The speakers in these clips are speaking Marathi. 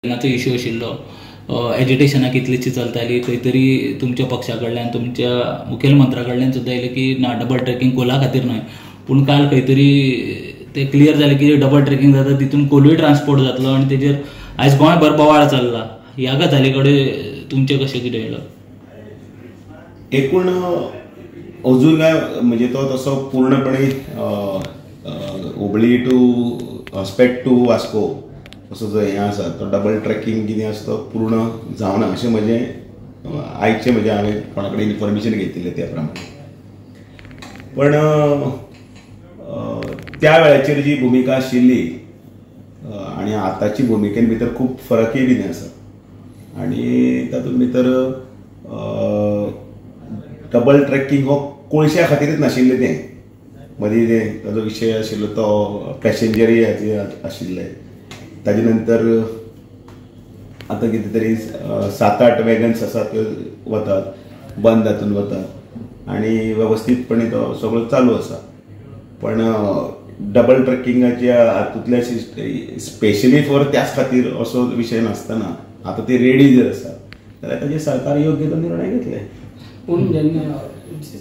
ट्रेकिंगाचो इश्यू आशिल्लो, एजिटेशनां कितलीशी चलताली, खंय तरी तुमच्या पक्षा कडल्यान तुमच्या मुखेलमंत्र्या कडल्यान सुद्दां येयलें की ना डबल ट्रेकिंग कोला खातीर न्हय, पूण काल खंय तरी ते क्लियर जालें की डबल ट्रेकिंग जाता तितून कोलूय ट्रान्सपोर्ट जातलो आनी तेजेर आयज गोंयभर बोवाळ चल्ला. ह्या गजाली कडेन तुमचें कशें कितें येयलो? एकूण अजून म्हणजे तो तसो पूर्णपणे हुबळी टू हॉस्पेट टू वास्को असो जो हें आसा तो डबल ट्रेकिंग कितें आसा तो पूर्ण जावना अशें म्हजें आयचे म्हणजे हांवें कोणा कडेन इन्फॉर्मेशन घेतिल्लें त्या प्रमाणे. पण त्या वेळाचेर जी भुमिका आशिल्ली आनी आतांची भुमिकेन भितर खूब फरकय बी आसा आनी तातूंत भितर डबल ट्रेकिंग हो कोळश्या खातीरच नाशिल्लें तें. मदीं तें ताजो विशय आशिल्लो तो पॅसेंजरी हाचे आशिल्ले. ताजे नंतर आतां कितें तरी 7-8 वॅगन्स आसात त्यो वतात, बंद हातून वतात आनी वेवस्थीतपणे तो सगळो चालू आसा. पण डबल ट्रेकिंगाच्या हातूंतल्या स्पेशली फॉर त्याच खातीर असो विशय नासतना आतां ती रेडी जर आसा जाल्यार ताजेर सरकार योग्य तो निर्णय घेतले. पूण जेन्ना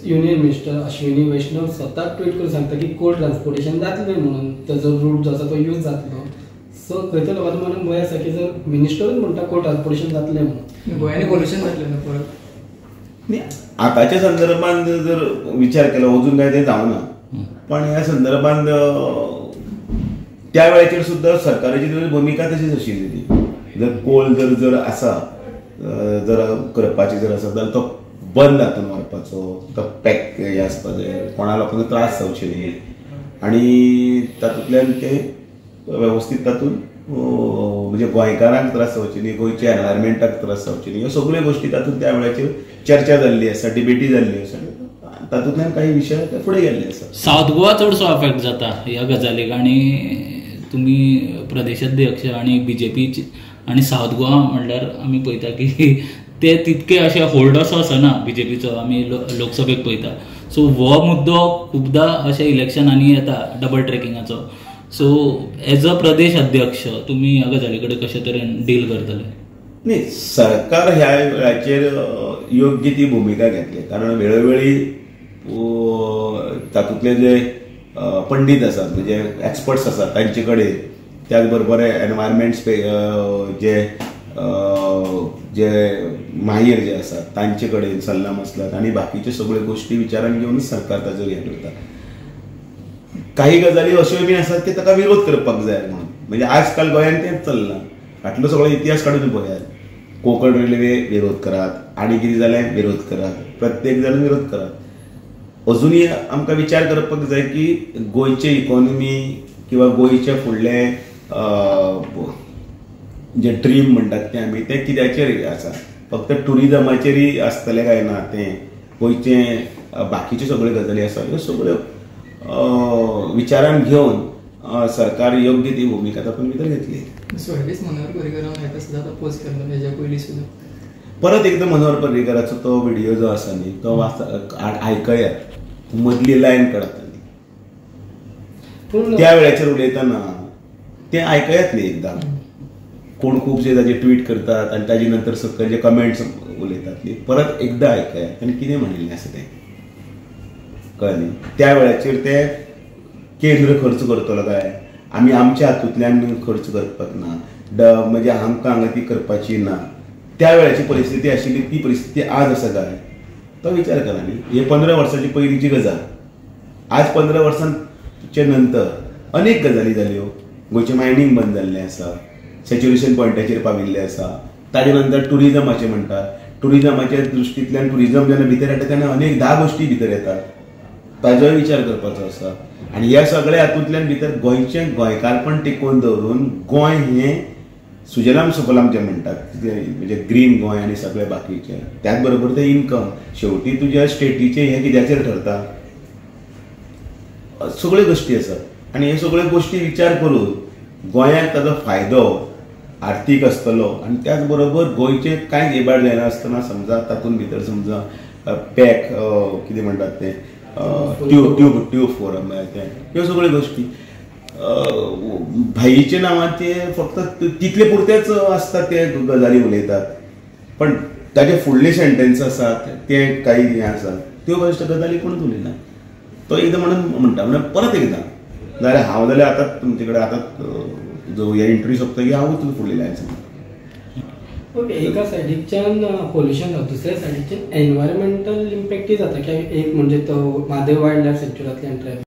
युनियन मिनिस्टर अश्विनी वैष्णव स्वता ट्वीट करून सांगता की कोल ट्रान्सपोर्टेशन जातलें म्हणून, ताजो रूट जो आसा तो यूज जातलो. सो खंय तरी लोकांचो मनान भंय आसा की जर मिनिस्टरूच म्हणटा कोल ट्रान्सपोर्टेशन जातलें म्हणून गोंयांनी पोल्युशन जातलें न्हू परत. आतांच्या संदर्भात जर विचार केलो अजून काय ते जावना, पण ह्या संदर्भात त्या वेळाचेर सुद्दां सरकाराची भुमिका तशीच आशिल्ली ती. जर कोल जर आसा जर करपाची जर आसा जाल्यार तो बंद हातून व्हरपाचो, तो पॅक हे आसपा जाय, कोणा लोकांक त्रास जावचे न्ही आनी तातूंतल्यान ते वेवस्थीत तातूंत म्हणजे गोंयकारांक त्रास जावचे न्ही, गोंयच्या एनवायरमेंटाक त्रास जावचे न्ही, ह्यो सगळ्यो गोश्टी तातूंत त्या वेळाचेर चर्चा जाल्ली आसा, डिबेटी जाल्ली आसा. तातूंतल्यान काही विशय फुडें गेल्ले आसा. सावथ गोवा चडसो अफेक्ट जाता ह्या गजालीक आनी तुमी प्रदेशाध्यक्ष आनी BJP आनी सावथ गोवा म्हणल्यार आमी पळयता की ते तितके अशे होल्डर्स आसना BJPचो, आमी लोकसभेक पळयता. सो हो मुद्दो खुबदां अशे इलेक्शनांनी येता डबल ट्रेकिंगाचो. सो एज अ प्रदेश अध्यक्ष तुमी ह्या गजाली कडेन कशे तरेन डील करतले? न्ही, सरकार ह्या वेळाचेर योग्य ती भुमिका घेतली, कारण वेळोवेळी तातूंतले जे पंडीत आसात म्हणजे एक्सपर्ट्स आसात तांचे कडेन, त्याच बरोबर एनवायरमेंट जे माहीर जे आसात तांचे कडेन सल्ला मसलत आनी बाकीच्यो सगळ्यो गोश्टी विचारान घेवनच सरकार ताचो हें करता. काही गजाली अश्योय बी आसात की ताका विरोध करपाक जाय म्हणून, म्हणजे आजकाल गोंयांत तेंच चल्लां. फाटलो सगळो इतिहास काडून पळयात, कोंकण रेल्वे विरोध करात, आनी कितें जालें विरोध करात, प्रत्येक जाण विरोध करात. अजुनूय आमकां विचार करपाक जाय की गोंयचे इकॉनॉमी किंवा गोंयचे फुडले जे ड्रीम म्हणटात ते आमी ते कित्याचेर आसा, फक्त टुरिजमाचेरय आसतलें काय ना, तें गोंयचे बाकीच्यो सगळ्यो गजाली आसा ह्यो सगळ्यो विचारान घेवन सरकार योग्य ती भुमिका तातूंत भितर घेतली. मनोहर पर्रीकरान सुद्दां पोस्ट केल्लो हेच्या पयलीं सुद्दां. परत एकदां मनोहर पर्रीकराचो तो व्हिडिओ जो आसा न्ही तो आयकयात, मदली लायन काडटा त्या वेळाचेर उलयतना ते आयकयात न्ही एकदां. कोण खुबशे ताजे ट्वीट करतात आनी ताजे नंतर सकयल जे कमेंट्स उलयतात न्ही, परत एकदां आयकयात ताणें कितें म्हणिल्लें आसा तें कळ्ळें. त्या वेळाचेर ते केंद्र खर्च करतलो काय, आमी आमच्या हातूंतल्यान खर्च करपाक ना, म्हणजे आमकां हांगा ती करपाची ना, त्या वेळाची परिस्थिती आशिल्ली ती परिस्थिती आज आसा काय तो विचार करा न्ही. हे 15 वर्सांची पयलींची गजाल. आज 15 वर्सांचे नंतर अनेक गजाली जाल्यो. गोंयचें मायनींग बंद जाल्लें आसा, सॅच्युरेशन पॉयंटाचेर पाविल्लें आसा. ताजे नंतर टुरिजमाचें म्हणटात, टुरिजमाच्या दृश्टींतल्यान टुरिजम जेन्ना भितर येता तेन्ना अनेक 10 गोश्टी भितर येतात, ताजोय विचार करपाचो आसा. आनी ह्या सगळ्या हातूंतल्यान भितर गोंयचें गोंयकारपण टिकोवन दवरून गोंय हें सुजलाम सुफलाम जे म्हणटात म्हणजे ग्रीन गोंय आनी सगळे बाकीचे, त्याच बरोबर ते इन्कम शेवटी तुज्या स्टेटीचे हे कित्याचेर ठरता, सगळ्यो गोश्टी आसात. आनी हे सगळ्यो गोश्टी विचार करून गोंयाक ताजो फायदो आर्थीक आसतलो आनी त्याच बरोबर गोंयचें कांय इबाड जायना आसतना समजा तातूंत भितर समजा पॅक कितें म्हणटात ते ट्यूब फोरम ते ह्यो सगळ्यो गोश्टी भाईचे नावात ते फक्त तितले पुरतेच असतात ते गजाली उलयतात, पण ताजे फुडले सेंटेन्स आसात ते काही हे आसात त्यो गजाली कोणूच उलयना. तो एकदां म्हणटा म्हणजे परत एकदां जाल्यार हांव जाल्यार आतां तुमचे कडेन आतां जो हे इंटरव्यू सोंपतकीर हांवूच फुडले लायन सांगता. ओके, एका सायडीच्यान पोल्युशन जाता, दुसऱ्या सायडीच्यान एनवायरमेंटल इम्पॅक्टूय जाता. एक म्हणजे तो म्हादेव वायल्ड लायफ सँच्युरींतल्यान